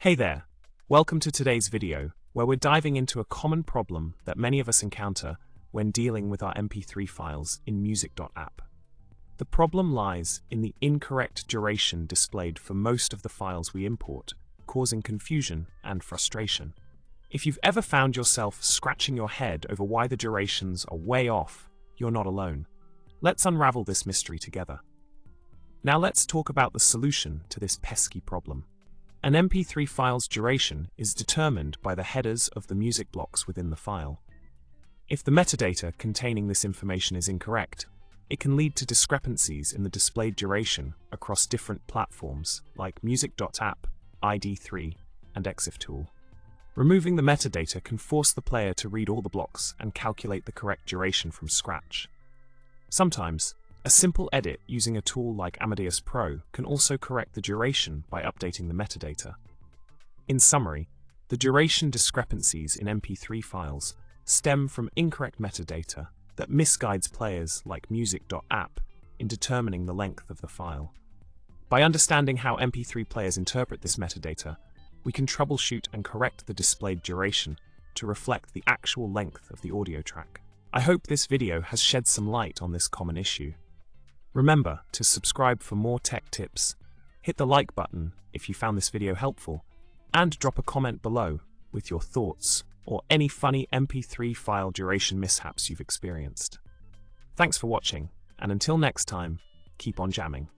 Hey there! Welcome to today's video, where we're diving into a common problem that many of us encounter when dealing with our MP3 files in music.app. The problem lies in the incorrect duration displayed for most of the files we import, causing confusion and frustration. If you've ever found yourself scratching your head over why the durations are way off, you're not alone. Let's unravel this mystery together. Now let's talk about the solution to this pesky problem. An MP3 file's duration is determined by the headers of the music blocks within the file. If the metadata containing this information is incorrect, it can lead to discrepancies in the displayed duration across different platforms like music.app, ID3, and ExifTool. Removing the metadata can force the player to read all the blocks and calculate the correct duration from scratch. Sometimes, a simple edit using a tool like Amadeus Pro can also correct the duration by updating the metadata. In summary, the duration discrepancies in MP3 files stem from incorrect metadata that misguides players like music.app in determining the length of the file. By understanding how MP3 players interpret this metadata, we can troubleshoot and correct the displayed duration to reflect the actual length of the audio track. I hope this video has shed some light on this common issue. Remember to subscribe for more tech tips, hit the like button if you found this video helpful, and drop a comment below with your thoughts or any funny MP3 file duration mishaps you've experienced. Thanks for watching, and until next time, keep on jamming.